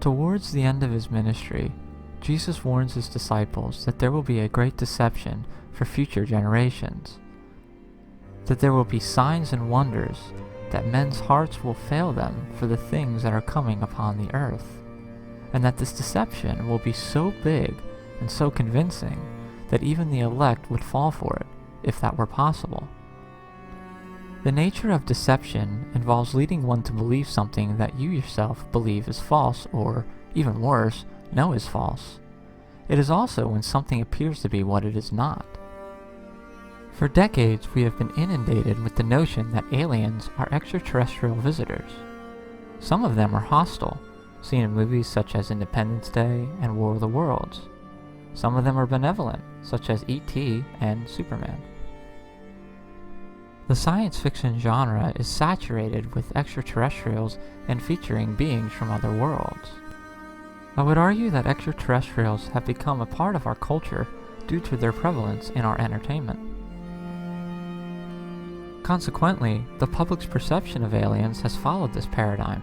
Towards the end of his ministry, Jesus warns his disciples that there will be a great deception for future generations, that there will be signs and wonders, that men's hearts will fail them for the things that are coming upon the earth, and that this deception will be so big and so convincing that even the elect would fall for it, if that were possible. The nature of deception involves leading one to believe something that you yourself believe is false, or, even worse, know is false. It is also when something appears to be what it is not. For decades, we have been inundated with the notion that aliens are extraterrestrial visitors. Some of them are hostile, seen in movies such as Independence Day and War of the Worlds. Some of them are benevolent, such as E.T. and Superman. The science fiction genre is saturated with extraterrestrials and featuring beings from other worlds. I would argue that extraterrestrials have become a part of our culture due to their prevalence in our entertainment. Consequently, the public's perception of aliens has followed this paradigm.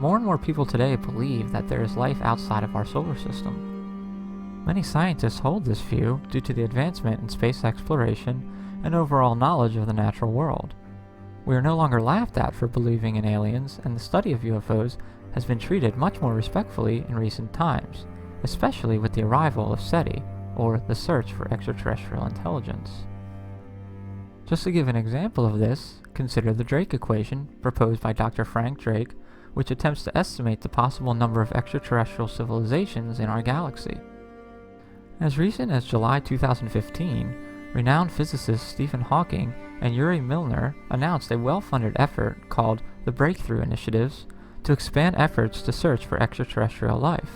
More and more people today believe that there is life outside of our solar system. Many scientists hold this view due to the advancement in space exploration and overall knowledge of the natural world. We are no longer laughed at for believing in aliens, and the study of UFOs has been treated much more respectfully in recent times, especially with the arrival of SETI, or the Search for Extraterrestrial Intelligence. Just to give an example of this, consider the Drake equation proposed by Dr. Frank Drake, which attempts to estimate the possible number of extraterrestrial civilizations in our galaxy. As recent as July 2015, renowned physicists Stephen Hawking and Yuri Milner announced a well-funded effort called the Breakthrough Initiatives to expand efforts to search for extraterrestrial life.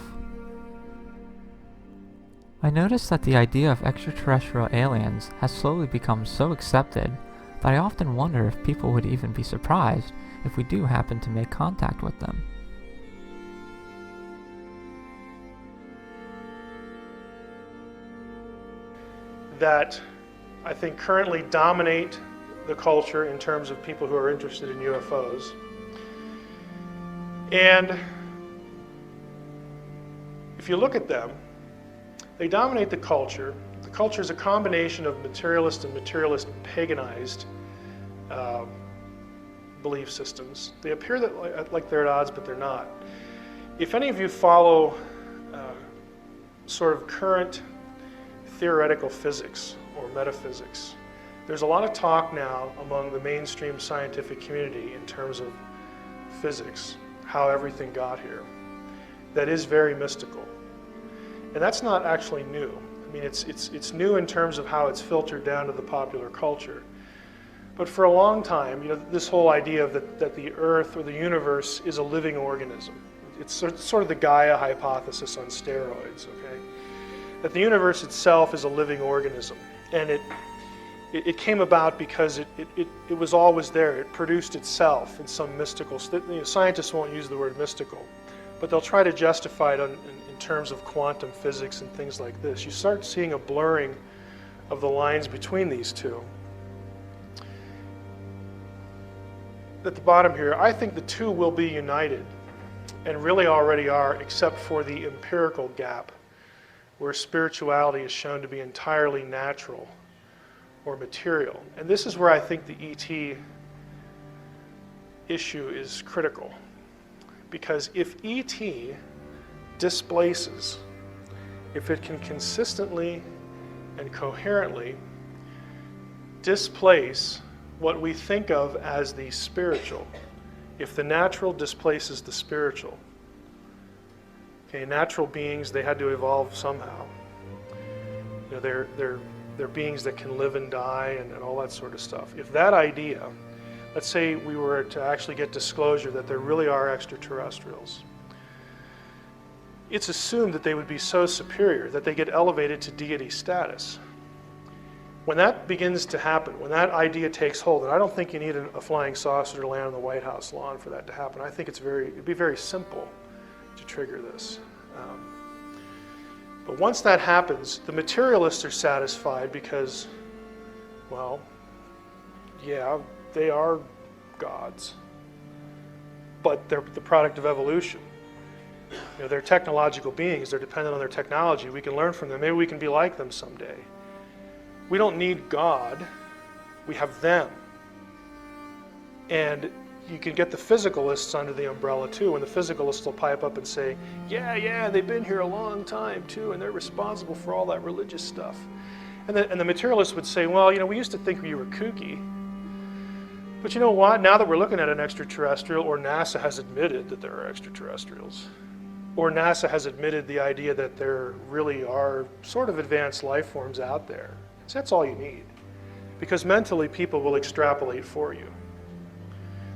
I noticed that the idea of extraterrestrial aliens has slowly become so accepted that I often wonder if people would even be surprised if we do happen to make contact with them. That I think currently dominate the culture in terms of people who are interested in UFOs. And if you look at them, they dominate the culture. The culture is a combination of materialist and materialist paganized belief systems. They appear like they're at odds, but they're not. If any of you follow sort of current theoretical physics or metaphysics, there's a lot of talk now among the mainstream scientific community in terms of physics, how everything got here. That is very mystical. And that's not actually new. I mean, it's new in terms of how it's filtered down to the popular culture. But for a long time, this whole idea of that the Earth or the universe is a living organism. It's sort of the Gaia hypothesis on steroids, okay? That the universe itself is a living organism. And it came about because it was always there. It produced itself in some mystical, scientists won't use the word mystical, but they'll try to justify it in terms of quantum physics and things like this. You start seeing a blurring of the lines between these two. At the bottom here, I think the two will be united, and really already are, except for the empirical gap, where spirituality is shown to be entirely natural or material. And this is where I think the ET issue is critical. Because if ET displaces, if it can consistently and coherently displace what we think of as the spiritual, if the natural displaces the spiritual, okay, natural beings, they had to evolve somehow. They're beings that can live and die and all that sort of stuff. If that idea, let's say we were to actually get disclosure that there really are extraterrestrials, it's assumed that they would be so superior that they get elevated to deity status. When that begins to happen, when that idea takes hold, and I don't think you need a flying saucer to land on the White House lawn for that to happen. I think it'd be very simple to trigger this. But once that happens, the materialists are satisfied because, well, yeah, they are gods, but they're the product of evolution. They're technological beings. They're dependent on their technology. We can learn from them. Maybe we can be like them someday. We don't need God. We have them. And you can get the physicalists under the umbrella too, and the physicalists will pipe up and say, yeah, they've been here a long time too, and they're responsible for all that religious stuff. And the materialists would say, well, we used to think you were kooky. But you know what? Now that we're looking at an extraterrestrial, or NASA has admitted that there are extraterrestrials, or NASA has admitted the idea that there really are sort of advanced life forms out there. So that's all you need. Because mentally, people will extrapolate for you.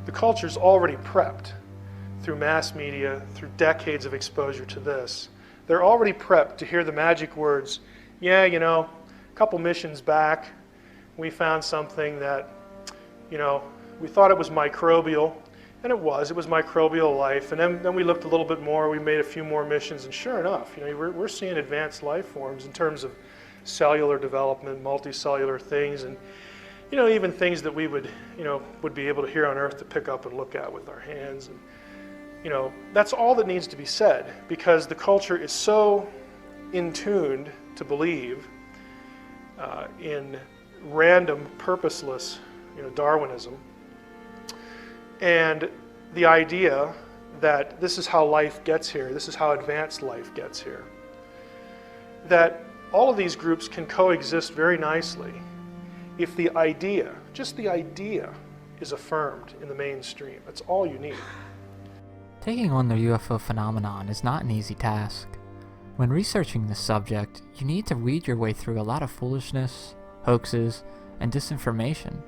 The culture's already prepped through mass media, through decades of exposure to this. They're already prepped to hear the magic words, a couple missions back, we found something that, we thought it was microbial, and it was microbial life. And then we looked a little bit more, we made a few more missions, and sure enough, we're seeing advanced life forms in terms of cellular development, multicellular things, and even things that we would be able to here on Earth to pick up and look at with our hands. And, that's all that needs to be said, because the culture is so in-tuned to believe in random, purposeless, Darwinism, and the idea that this is how life gets here, this is how advanced life gets here, that all of these groups can coexist very nicely if the idea, just the idea, is affirmed in the mainstream. That's all you need. Taking on the UFO phenomenon is not an easy task. When researching this subject, you need to weed your way through a lot of foolishness, hoaxes, and disinformation.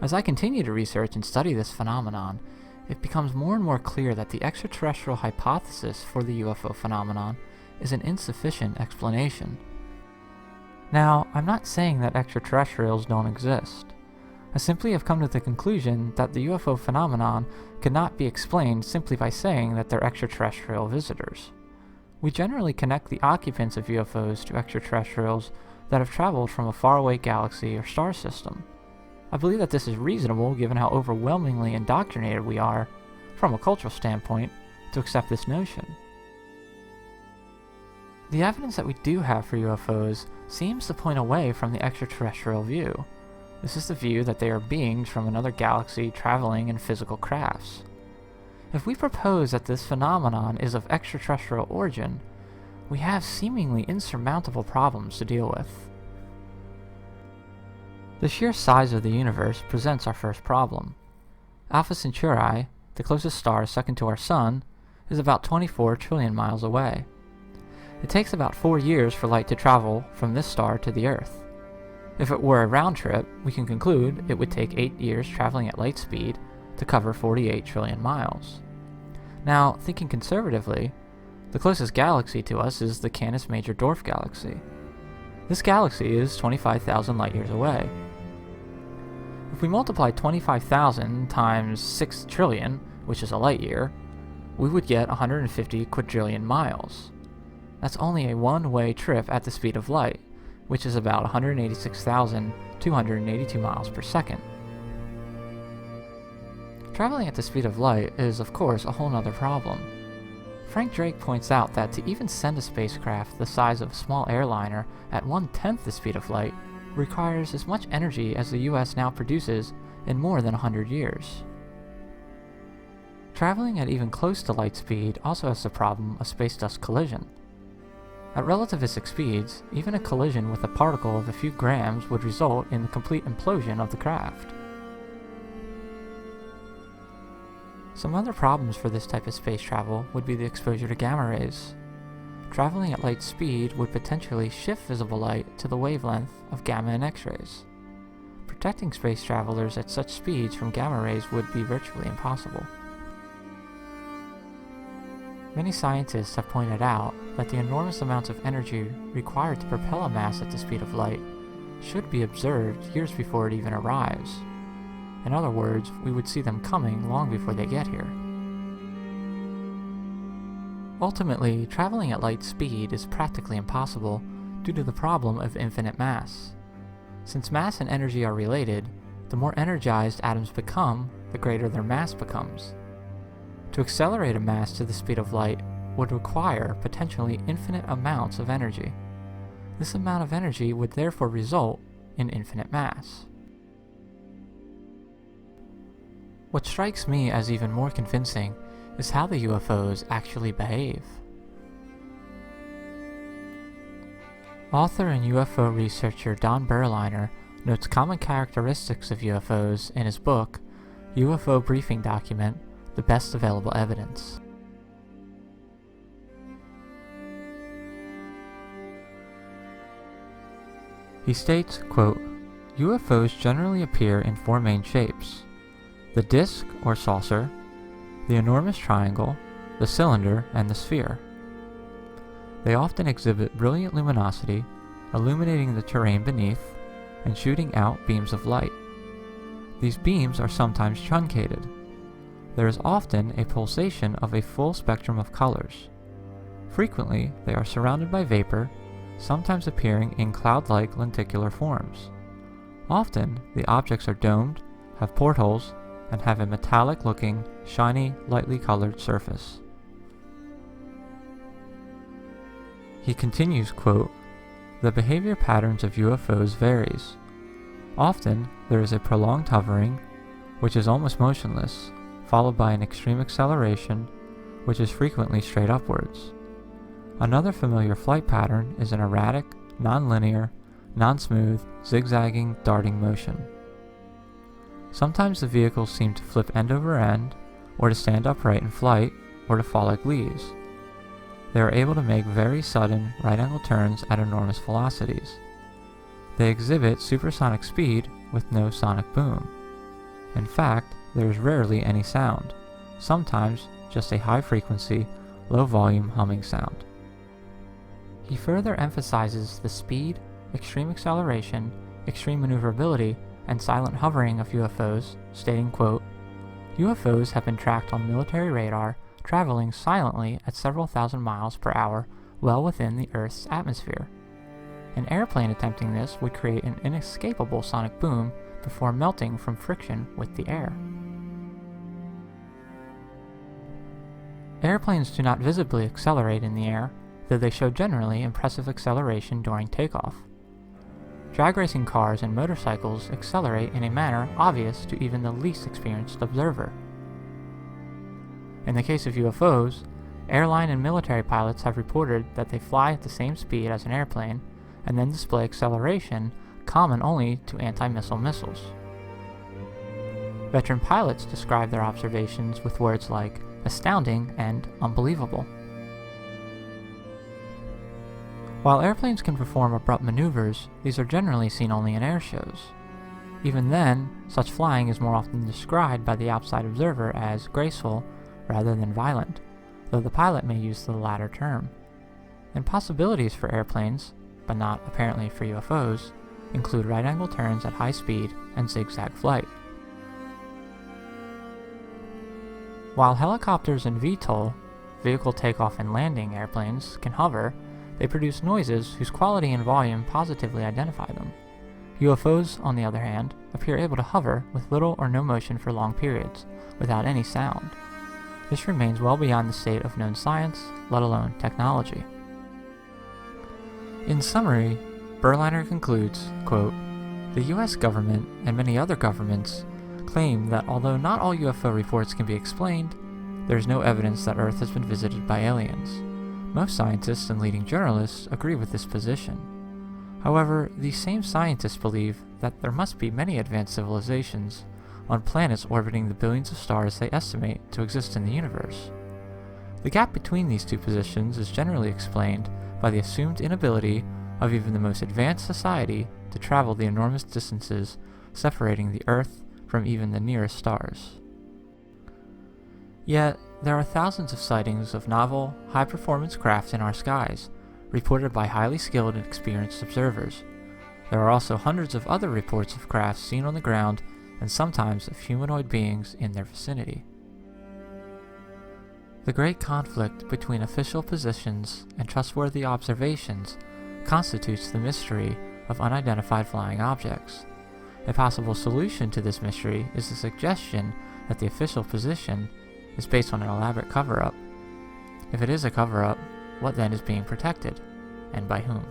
As I continue to research and study this phenomenon, it becomes more and more clear that the extraterrestrial hypothesis for the UFO phenomenon is an insufficient explanation. Now, I'm not saying that extraterrestrials don't exist. I simply have come to the conclusion that the UFO phenomenon cannot be explained simply by saying that they're extraterrestrial visitors. We generally connect the occupants of UFOs to extraterrestrials that have traveled from a faraway galaxy or star system. I believe that this is reasonable given how overwhelmingly indoctrinated we are, from a cultural standpoint, to accept this notion. The evidence that we do have for UFOs seems to point away from the extraterrestrial view. This is the view that they are beings from another galaxy traveling in physical crafts. If we propose that this phenomenon is of extraterrestrial origin, we have seemingly insurmountable problems to deal with. The sheer size of the universe presents our first problem. Alpha Centauri, the closest star second to our Sun, is about 24 trillion miles away. It takes about 4 years for light to travel from this star to the Earth. If it were a round trip, we can conclude it would take 8 years traveling at light speed to cover 48 trillion miles. Now, thinking conservatively, the closest galaxy to us is the Canis Major Dwarf Galaxy. This galaxy is 25,000 light years away. If we multiply 25,000 times 6 trillion, which is a light year, we would get 150 quadrillion miles. That's only a one-way trip at the speed of light, which is about 186,282 miles per second. Traveling at the speed of light is, of course, a whole nother problem. Frank Drake points out that to even send a spacecraft the size of a small airliner at 1/10 the speed of light requires as much energy as the US now produces in more than 100 years. Traveling at even close to light speed also has the problem of space-dust collision. At relativistic speeds, even a collision with a particle of a few grams would result in the complete implosion of the craft. Some other problems for this type of space travel would be the exposure to gamma rays. Traveling at light speed would potentially shift visible light to the wavelength of gamma and X-rays. Protecting space travelers at such speeds from gamma rays would be virtually impossible. Many scientists have pointed out that the enormous amounts of energy required to propel a mass at the speed of light should be observed years before it even arrives. In other words, we would see them coming long before they get here. Ultimately, traveling at light speed is practically impossible due to the problem of infinite mass. Since mass and energy are related, the more energized atoms become, the greater their mass becomes. To accelerate a mass to the speed of light, would require potentially infinite amounts of energy. This amount of energy would therefore result in infinite mass. What strikes me as even more convincing is how the UFOs actually behave. Author and UFO researcher Don Berliner notes common characteristics of UFOs in his book, UFO Briefing Document, The Best Available Evidence. He states, quote, UFOs generally appear in four main shapes: the disc or saucer, the enormous triangle, the cylinder, and the sphere. They often exhibit brilliant luminosity, illuminating the terrain beneath and shooting out beams of light. These beams are sometimes truncated. There is often a pulsation of a full spectrum of colors. Frequently, they are surrounded by vapor, sometimes appearing in cloud-like lenticular forms. Often, the objects are domed, have portholes, and have a metallic-looking, shiny, lightly colored surface. He continues, quote, the behavior patterns of UFOs varies. Often, there is a prolonged hovering, which is almost motionless, followed by an extreme acceleration, which is frequently straight upwards. Another familiar flight pattern is an erratic, non-linear, non-smooth, zigzagging, darting motion. Sometimes the vehicles seem to flip end over end, or to stand upright in flight, or to fall like leaves. They are able to make very sudden, right-angle turns at enormous velocities. They exhibit supersonic speed with no sonic boom. In fact, there is rarely any sound, sometimes just a high-frequency, low-volume humming sound. He further emphasizes the speed, extreme acceleration, extreme maneuverability, and silent hovering of UFOs, stating, quote, UFOs have been tracked on military radar traveling silently at several thousand miles per hour well within the Earth's atmosphere. An airplane attempting this would create an inescapable sonic boom before melting from friction with the air. Airplanes do not visibly accelerate in the air, though they show generally impressive acceleration during takeoff. Drag racing cars and motorcycles accelerate in a manner obvious to even the least experienced observer. In the case of UFOs, airline and military pilots have reported that they fly at the same speed as an airplane and then display acceleration common only to anti-missile missiles. Veteran pilots describe their observations with words like astounding and unbelievable. While airplanes can perform abrupt maneuvers, these are generally seen only in air shows. Even then, such flying is more often described by the outside observer as graceful rather than violent, though the pilot may use the latter term. Impossibilities for airplanes, but not apparently for UFOs, include right-angle turns at high speed and zigzag flight. While helicopters and VTOL, vehicle takeoff and landing airplanes, can hover, they produce noises whose quality and volume positively identify them. UFOs, on the other hand, appear able to hover with little or no motion for long periods, without any sound. This remains well beyond the state of known science, let alone technology. In summary, Berliner concludes, quote, the US government and many other governments claim that although not all UFO reports can be explained, there is no evidence that Earth has been visited by aliens. Most scientists and leading journalists agree with this position. However, these same scientists believe that there must be many advanced civilizations on planets orbiting the billions of stars they estimate to exist in the universe. The gap between these two positions is generally explained by the assumed inability of even the most advanced society to travel the enormous distances separating the Earth from even the nearest stars. Yet, there are thousands of sightings of novel, high-performance craft in our skies, reported by highly skilled and experienced observers. There are also hundreds of other reports of craft seen on the ground and sometimes of humanoid beings in their vicinity. The great conflict between official positions and trustworthy observations constitutes the mystery of unidentified flying objects. A possible solution to this mystery is the suggestion that the official position is based on an elaborate cover-up. If it is a cover-up, what then is being protected, and by whom?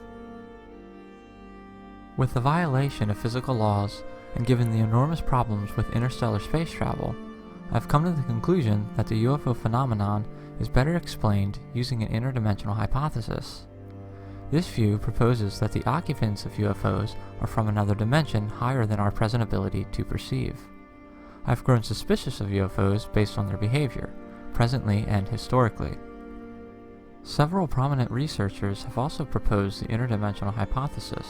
With the violation of physical laws, and given the enormous problems with interstellar space travel, I've come to the conclusion that the UFO phenomenon is better explained using an interdimensional hypothesis. This view proposes that the occupants of UFOs are from another dimension higher than our present ability to perceive. I've grown suspicious of UFOs based on their behavior, presently and historically. Several prominent researchers have also proposed the interdimensional hypothesis.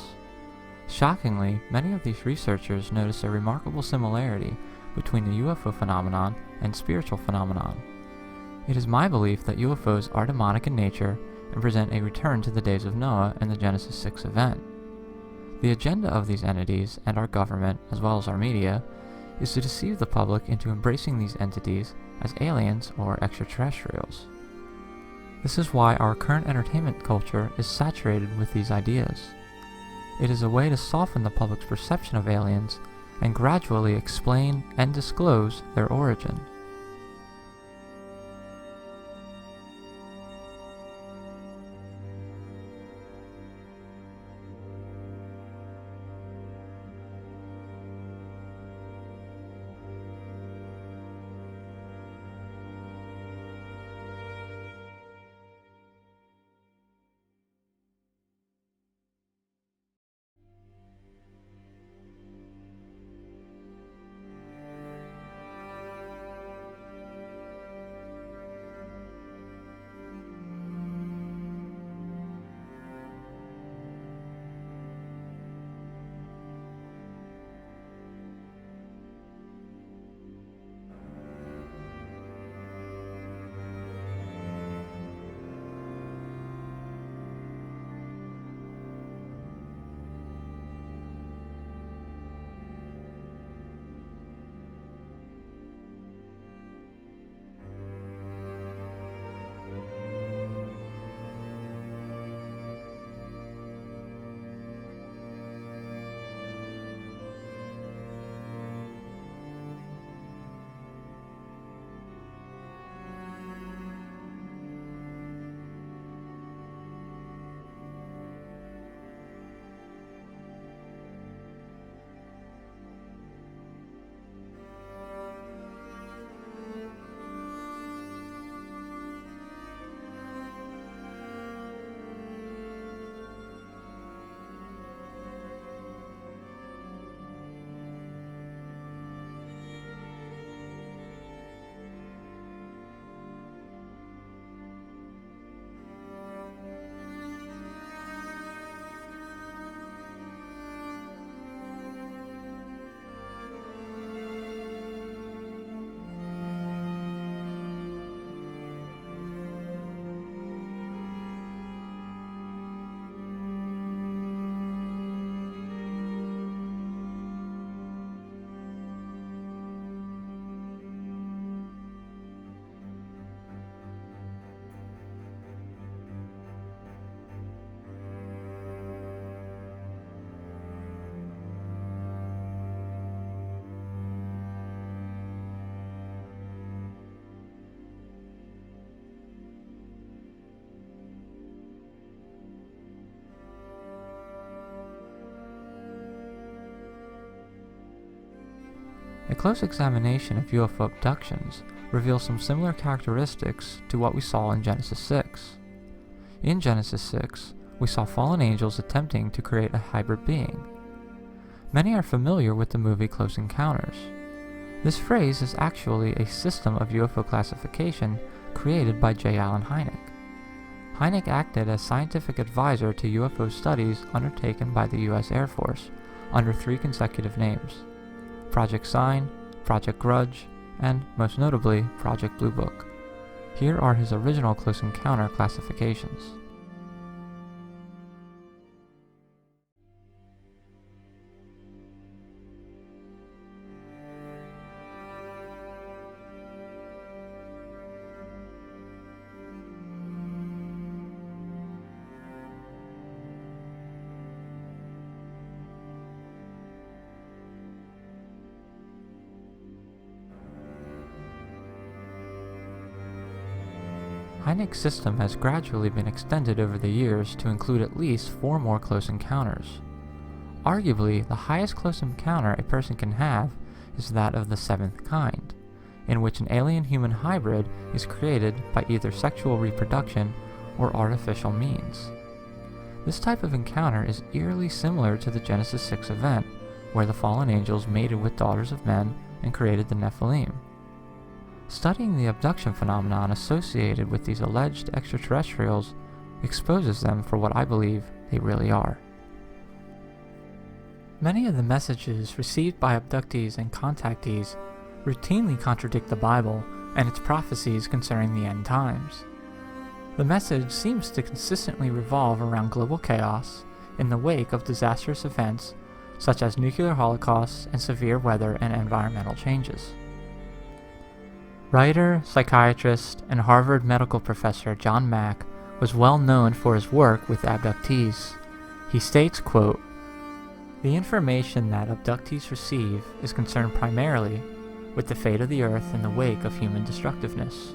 Shockingly, many of these researchers notice a remarkable similarity between the UFO phenomenon and spiritual phenomenon. It is my belief that UFOs are demonic in nature and present a return to the days of Noah and the Genesis 6 event. The agenda of these entities, and our government, as well as our media, is to deceive the public into embracing these entities as aliens or extraterrestrials. This is why our current entertainment culture is saturated with these ideas. It is a way to soften the public's perception of aliens and gradually explain and disclose their origin. A close examination of UFO abductions reveals some similar characteristics to what we saw in Genesis 6. In Genesis 6, we saw fallen angels attempting to create a hybrid being. Many are familiar with the movie Close Encounters. This phrase is actually a system of UFO classification created by J. Allen Hynek. Hynek acted as scientific advisor to UFO studies undertaken by the U.S. Air Force under 3 consecutive names: Project Sign, Project Grudge, and, most notably, Project Blue Book. Here are his original Close Encounter classifications. Hynek's system has gradually been extended over the years to include at least 4 more close encounters. Arguably, the highest close encounter a person can have is that of the 7th kind, in which an alien-human hybrid is created by either sexual reproduction or artificial means. This type of encounter is eerily similar to the Genesis 6 event, where the fallen angels mated with daughters of men and created the Nephilim. Studying the abduction phenomenon associated with these alleged extraterrestrials exposes them for what I believe they really are. Many of the messages received by abductees and contactees routinely contradict the Bible and its prophecies concerning the end times. The message seems to consistently revolve around global chaos in the wake of disastrous events such as nuclear holocausts and severe weather and environmental changes. Writer, psychiatrist, and Harvard medical professor John Mack was well known for his work with abductees. He states, quote, "The information that abductees receive is concerned primarily with the fate of the Earth in the wake of human destructiveness.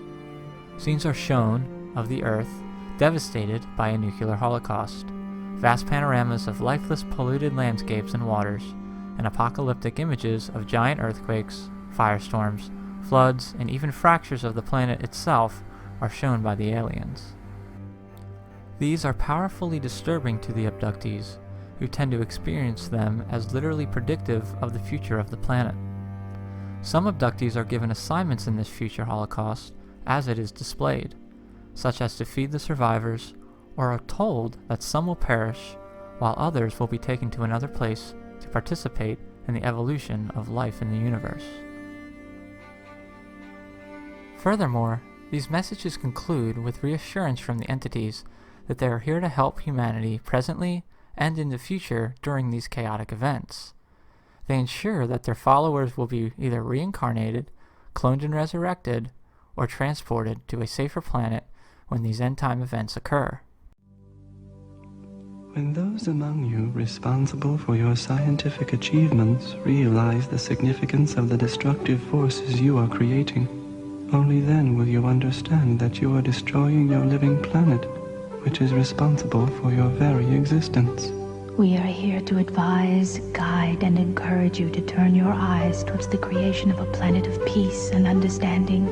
Scenes are shown of the Earth devastated by a nuclear holocaust, vast panoramas of lifeless polluted landscapes and waters, and apocalyptic images of giant earthquakes, firestorms, floods, and even fractures of the planet itself are shown by the aliens. These are powerfully disturbing to the abductees, who tend to experience them as literally predictive of the future of the planet. Some abductees are given assignments in this future holocaust as it is displayed, such as to feed the survivors, or are told that some will perish while others will be taken to another place to participate in the evolution of life in the universe." Furthermore, these messages conclude with reassurance from the entities that they are here to help humanity presently and in the future during these chaotic events. They ensure that their followers will be either reincarnated, cloned and resurrected, or transported to a safer planet when these end-time events occur. When those among you responsible for your scientific achievements realize the significance of the destructive forces you are creating, only then will you understand that you are destroying your living planet, which is responsible for your very existence. We are here to advise, guide, and encourage you to turn your eyes towards the creation of a planet of peace and understanding,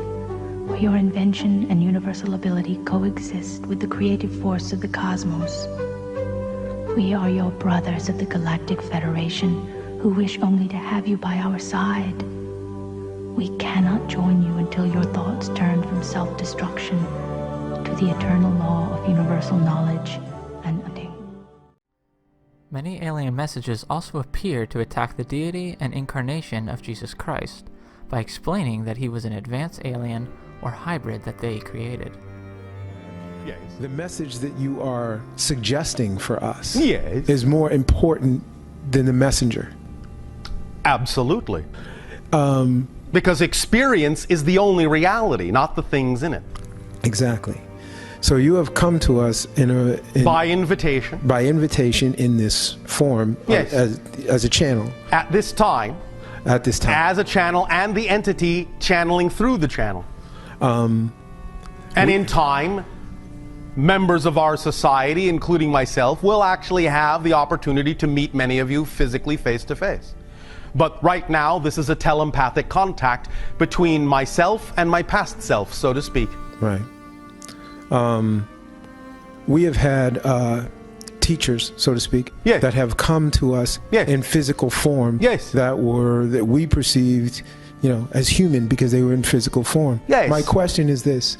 where your invention and universal ability coexist with the creative force of the cosmos. We are your brothers of the Galactic Federation, who wish only to have you by our side. We cannot join you until your thoughts turn from self-destruction to the eternal law of universal knowledge and understanding. Many alien messages also appear to attack the deity and incarnation of Jesus Christ by explaining that he was an advanced alien or hybrid that they created. Yes. The message that you are suggesting for us Yes. is more important than the messenger. Absolutely. Because experience is the only reality, not the things in it. Exactly. So you have come to us By invitation. by invitation in this form, Yes. as a channel At this time. at this time. As a channel and the entity channeling through the channel. And in time, members of our society, including myself, will actually have the opportunity to meet many of you physically face to face. But right now, this is a telepathic contact between myself and my past self, so to speak. Right. We have had teachers, so to speak, Yes. that have come to us Yes. in physical form, Yes. that we perceived, as human because they were in physical form. Yes. My question is this: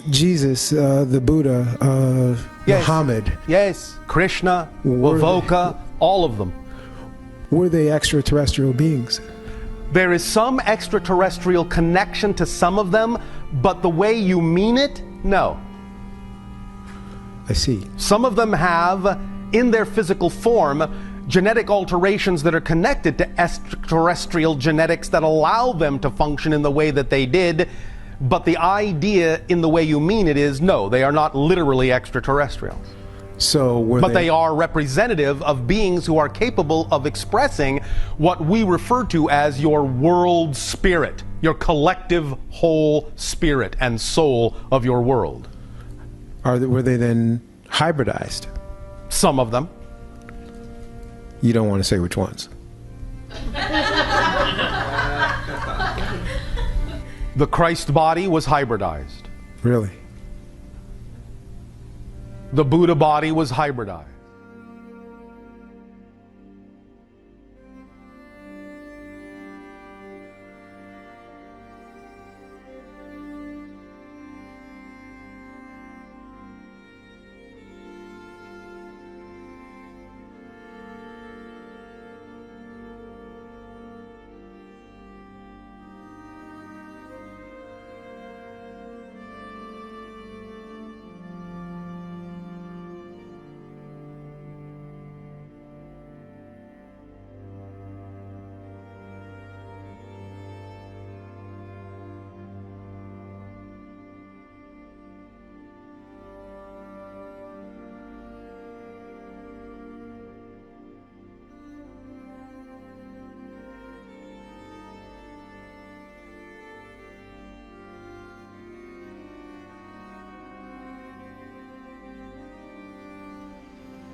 Jesus, the Buddha, Yes. Muhammad, Yes, Krishna, Were they- Wavoka, all of them. were they extraterrestrial beings? There is some extraterrestrial connection to some of them, but the way you mean it, no. I see. Some of them have, in their physical form, genetic alterations that are connected to extraterrestrial genetics that allow them to function in the way that they did, but the idea in the way you mean it is, no, they are not literally extraterrestrials. So but they are representative of beings who are capable of expressing what we refer to as your world spirit, your collective whole spirit and soul of your world. Were they then hybridized? Some of them. You don't want to say which ones. The Christ body was hybridized. Really? The Buddha body was hybridized.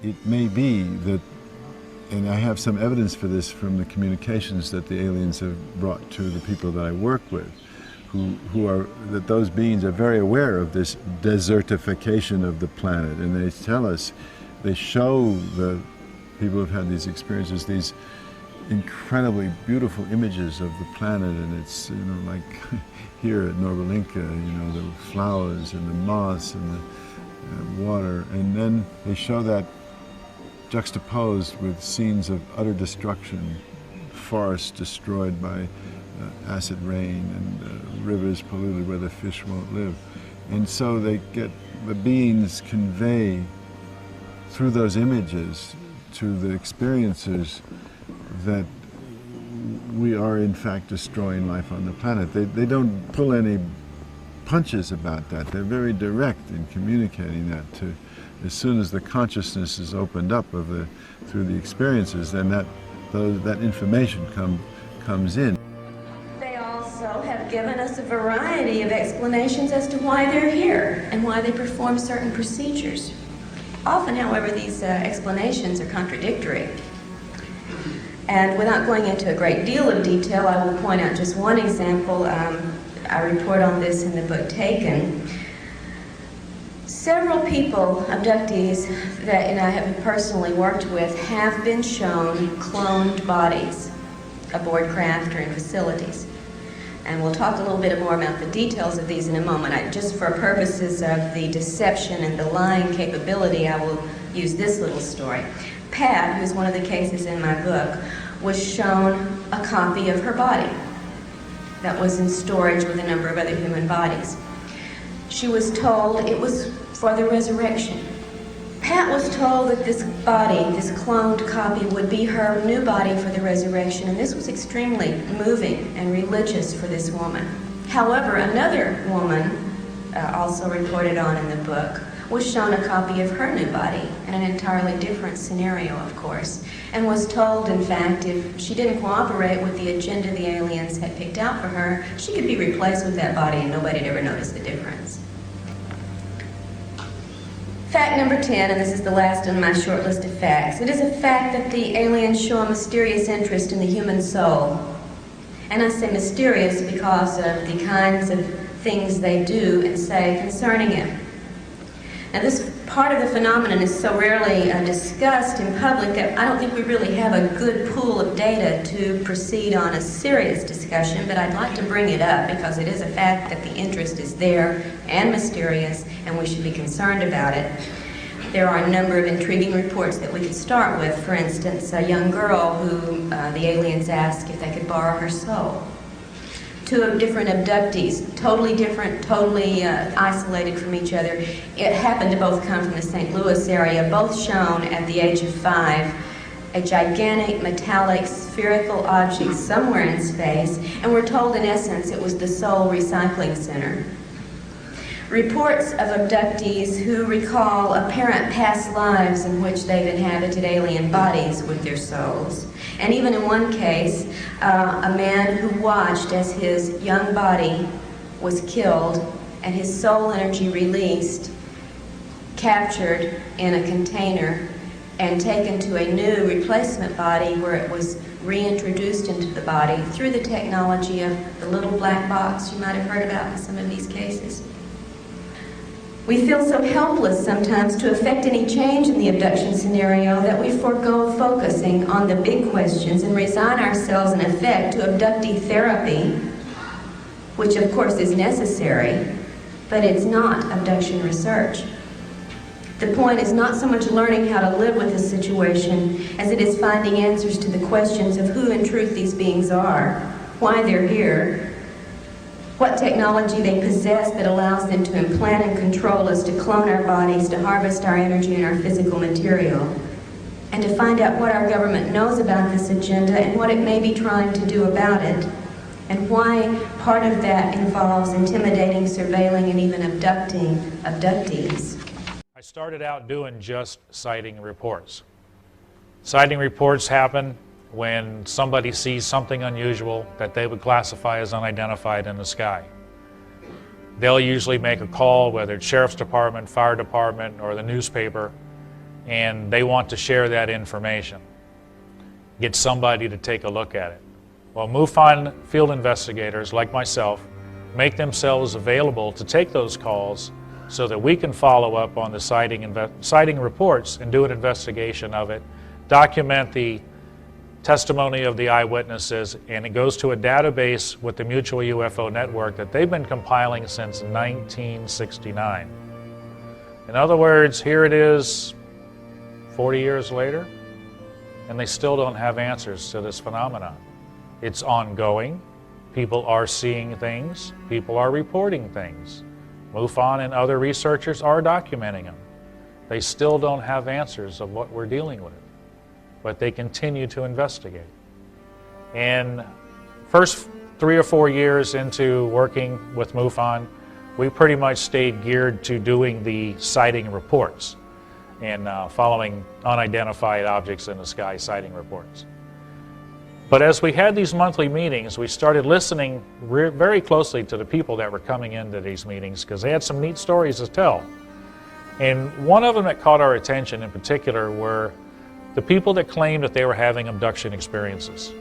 It may be that, and I have some evidence for this from the communications that the aliens have brought to the people that I work with, that those beings are very aware of this desertification of the planet, and they tell us, they show the people who've had these experiences these incredibly beautiful images of the planet, and it's, you know, like here at Norbalinka, you know, the flowers and the moss and the water, and then they show that juxtaposed with scenes of utter destruction, forests destroyed by acid rain, and rivers polluted where the fish won't live. And so they get, the beings convey through those images to the experiencers that we are in fact destroying life on the planet. They don't pull any punches about that. They're very direct in communicating that to, as soon as the consciousness is opened up through the experiences, then that information comes in. They also have given us a variety of explanations as to why they're here and why they perform certain procedures. Often, however, these explanations are contradictory. And without going into a great deal of detail, I will point out just one example. I report on this in the book Taken. Several people, abductees, that I have personally worked with, have been shown cloned bodies aboard craft or in facilities. And we'll talk a little bit more about the details of these in a moment. Just for purposes of the deception and the lying capability, I will use this little story. Pat, who's one of the cases in my book, was shown a copy of her body that was in storage with a number of other human bodies. She was told it was for the resurrection. Pat was told that this body, this cloned copy, would be her new body for the resurrection, and this was extremely moving and religious for this woman. However, another woman, also reported on in the book, was shown a copy of her new body in an entirely different scenario, of course, and was told, in fact, if she didn't cooperate with the agenda the aliens had picked out for her, she could be replaced with that body and nobody'd ever notice the difference. Fact number 10, and this is the last on my short list of facts. It is a fact that the aliens show a mysterious interest in the human soul. And I say mysterious because of the kinds of things they do and say concerning it. Now, this part of the phenomenon is so rarely discussed in public that I don't think we really have a good pool of data to proceed on a serious discussion, but I'd like to bring it up because it is a fact that the interest is there and mysterious, and we should be concerned about it. There are a number of intriguing reports that we could start with. For instance, a young girl who the aliens asked if they could borrow her soul. Two different abductees, totally different, totally isolated from each other. It happened to both come from the St. Louis area, both shown at the age of 5, a gigantic metallic spherical object somewhere in space, and we're told in essence it was the Soul Recycling Center. Reports of abductees who recall apparent past lives in which they've inhabited alien bodies with their souls. And even in one case, a man who watched as his young body was killed and his soul energy released, captured in a container, and taken to a new replacement body where it was reintroduced into the body through the technology of the little black box you might have heard about in some of these cases. We feel so helpless sometimes to affect any change in the abduction scenario that we forego focusing on the big questions and resign ourselves in effect to abductee therapy, which of course is necessary, but it's not abduction research. The point is not so much learning how to live with the situation as it is finding answers to the questions of who in truth these beings are, why they're here, what technology they possess that allows them to implant and control us, to clone our bodies, to harvest our energy and our physical material, and to find out what our government knows about this agenda and what it may be trying to do about it, and why part of that involves intimidating, surveilling, and even abducting abductees. I started out doing just sighting reports. Sighting reports happen when somebody sees something unusual that they would classify as unidentified in the sky. They'll usually make a call, whether it's Sheriff's Department, Fire Department, or the newspaper, and they want to share that information. Get somebody to take a look at it. Well, MUFON field investigators like myself make themselves available to take those calls so that we can follow up on the sighting reports and do an investigation of it, document the testimony of the eyewitnesses, and it goes to a database with the Mutual UFO Network that they've been compiling since 1969. In other words, here it is 40 years later, and they still don't have answers to this phenomenon. It's ongoing. People are seeing things. People are reporting things. MUFON and other researchers are documenting them. They still don't have answers of what we're dealing with, but they continue to investigate. And first 3 or 4 years into working with MUFON, we pretty much stayed geared to doing the sighting reports and following unidentified objects in the sky sighting reports. But as we had these monthly meetings, we started listening very closely to the people that were coming into these meetings because they had some neat stories to tell. And one of them that caught our attention in particular were the people that claimed that they were having abduction experiences.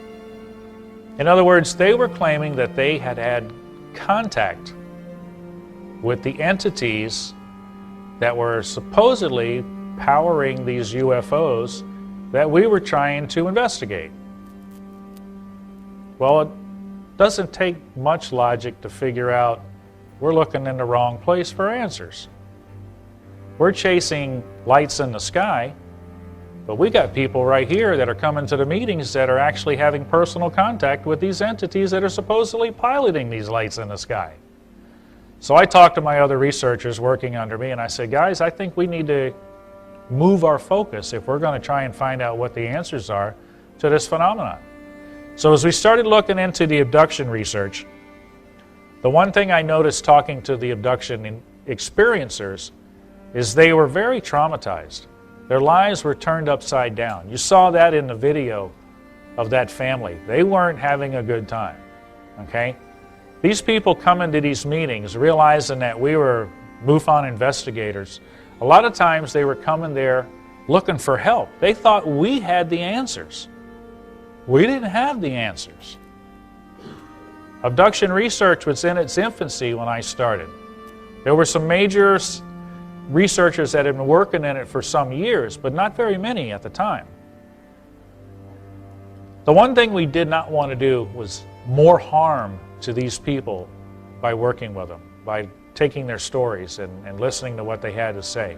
In other words, they were claiming that they had had contact with the entities that were supposedly powering these UFOs that we were trying to investigate. Well, it doesn't take much logic to figure out we're looking in the wrong place for answers. We're chasing lights in the sky, but we got people right here that are coming to the meetings that are actually having personal contact with these entities that are supposedly piloting these lights in the sky. So I talked to my other researchers working under me and I said, guys, I think we need to move our focus if we're going to try and find out what the answers are to this phenomenon. So as we started looking into the abduction research, the one thing I noticed talking to the abduction experiencers is they were very traumatized. Their lives were turned upside down. You saw that in the video of that family. They weren't having a good time, okay? These people come into these meetings realizing that we were MUFON investigators. A lot of times they were coming there looking for help. They thought we had the answers. We didn't have the answers. Abduction research was in its infancy when I started. There were some major researchers that had been working in it for some years, but not very many at the time. The one thing we did not want to do was more harm to these people by working with them, by taking their stories and listening to what they had to say.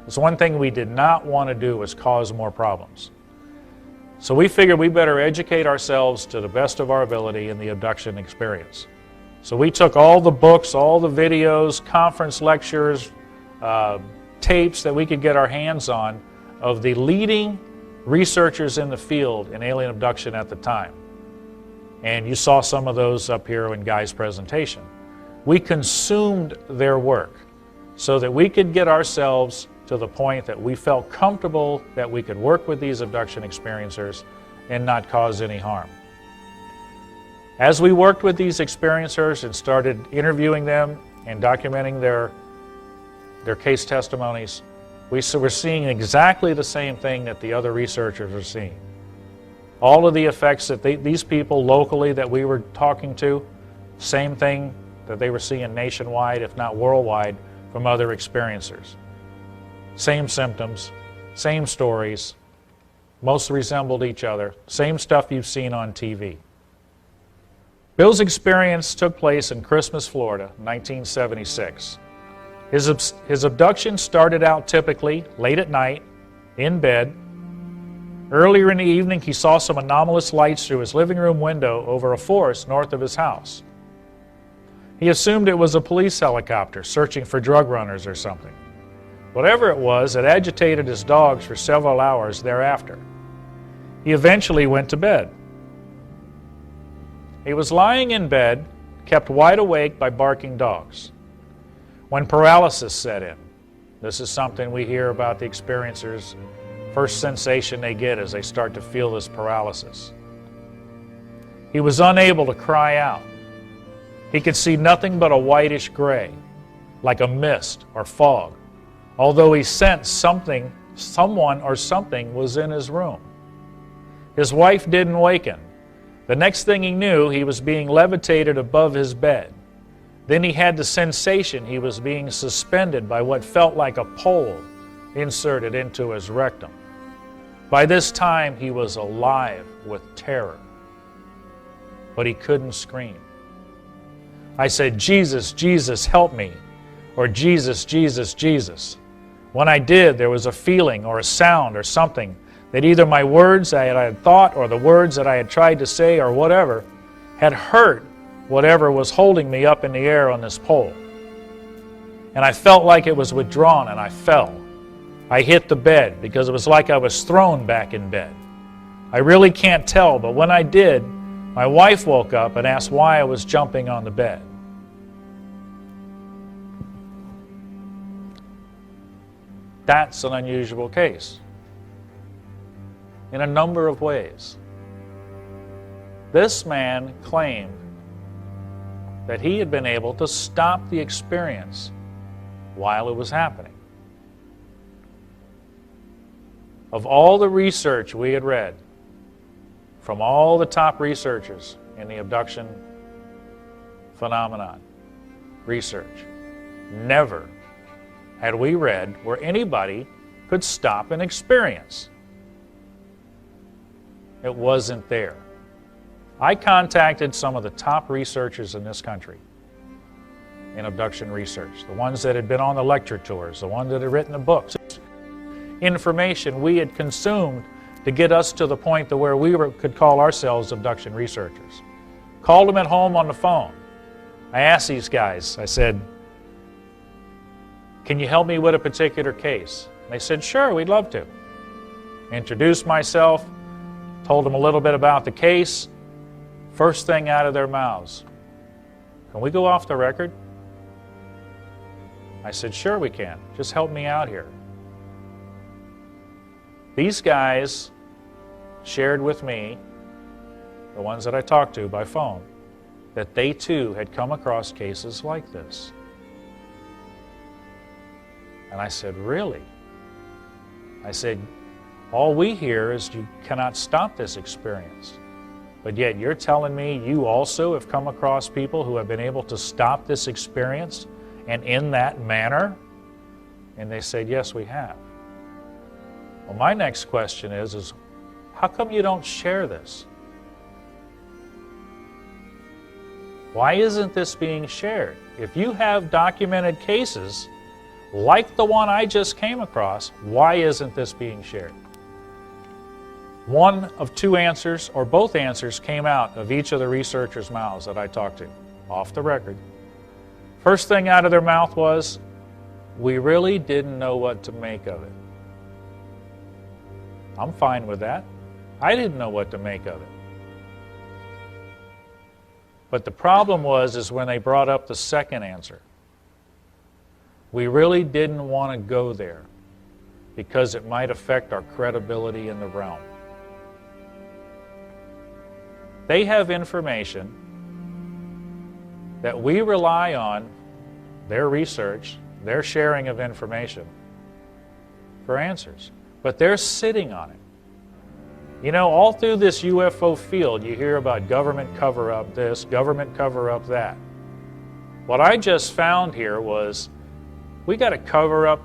It's one thing we did not want to do was cause more problems. So we figured we better educate ourselves to the best of our ability in the abduction experience. So we took all the books, all the videos, conference lectures, tapes that we could get our hands on of the leading researchers in the field in alien abduction at the time. And you saw some of those up here in Guy's presentation. We consumed their work. so that we could get ourselves to the point that we felt comfortable that we could work with these abduction experiencers and not cause any harm. As we worked with these experiencers and started interviewing them and documenting their case testimonies, we were seeing exactly the same thing that the other researchers are seeing. All of the effects that these people locally that we were talking to, same thing that they were seeing nationwide, if not worldwide, from other experiencers. Same symptoms, same stories, most resembled each other, same stuff you've seen on TV. Bill's experience took place in Christmas, Florida, 1976. His abduction started out typically late at night, in bed. Earlier in the evening, he saw some anomalous lights through his living room window over a forest north of his house. He assumed it was a police helicopter searching for drug runners or something. Whatever it was, it agitated his dogs for several hours thereafter. He eventually went to bed. He was lying in bed, kept wide awake by barking dogs, when paralysis set in. This is something we hear about the experiencers. First sensation they get is they start to feel this paralysis. He was unable to cry out. He could see nothing but a whitish gray, like a mist or fog, although he sensed someone or something was in his room. His wife didn't waken. The next thing he knew, he was being levitated above his bed. Then he had the sensation he was being suspended by what felt like a pole inserted into his rectum. By this time, he was alive with terror, but he couldn't scream. I said, "Jesus, Jesus, help me," or "Jesus, Jesus, Jesus." When I did, there was a feeling or a sound or something that either my words that I had thought or the words that I had tried to say or whatever had hurt whatever was holding me up in the air on this pole. And I felt like it was withdrawn and I fell. I hit the bed because it was like I was thrown back in bed. I really can't tell, but when I did, my wife woke up and asked why I was jumping on the bed. That's an unusual case in a number of ways. This man claimed that he had been able to stop the experience while it was happening. Of all the research we had read from all the top researchers in the abduction phenomenon research, never had we read where anybody could stop an experience. It wasn't there. I contacted some of the top researchers in this country in abduction research, the ones that had been on the lecture tours, the ones that had written the books, information we had consumed to get us to the point to where we could call ourselves abduction researchers. Called them at home on the phone. I asked these guys, I said, "Can you help me with a particular case?" They said, "Sure, we'd love to." Introduced myself, told them a little bit about the case. First thing out of their mouths, "Can we go off the record?" I said, "Sure we can. Just help me out here." These guys shared with me, the ones that I talked to by phone, that they too had come across cases like this. And I said, "Really?" I said, "All we hear is you cannot stop this experience. But yet you're telling me you also have come across people who have been able to stop this experience and in that manner?" And they said, "Yes, we have." Well, my next question is how come you don't share this? Why isn't this being shared? If you have documented cases like the one I just came across, why isn't this being shared? One of two answers, or both answers, came out of each of the researchers' mouths that I talked to, off the record. First thing out of their mouth was, "We really didn't know what to make of it." I'm fine with that. I didn't know what to make of it. But the problem was when they brought up the second answer. We really didn't want to go there because it might affect our credibility in the realm. They have information that we rely on, their research, their sharing of information, for answers. But they're sitting on it. You know, all through this UFO field, you hear about government cover-up this, government cover-up that. What I just found here was we got to cover up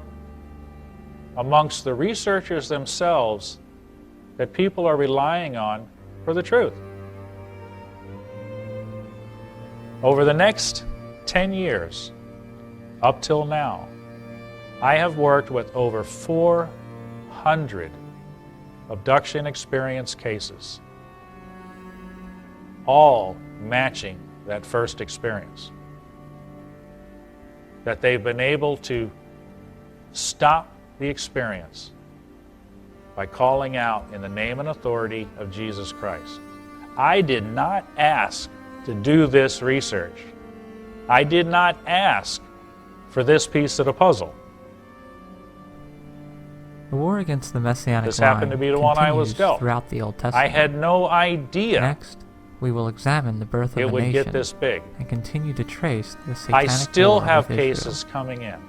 amongst the researchers themselves that people are relying on for the truth. Over the next 10 years, up till now, I have worked with over 400 abduction experience cases, all matching that first experience. That they've been able to stop the experience by calling out in the name and authority of Jesus Christ. I did not ask to do this research. I did not ask for this piece of the puzzle. The war against the Messianic This line happened to be the one I was continues dealt. throughout the Old Testament. I had no idea Next, we will examine the birth of it a would nation get this big. and continue to trace the satanic I still war have with Israel. cases coming in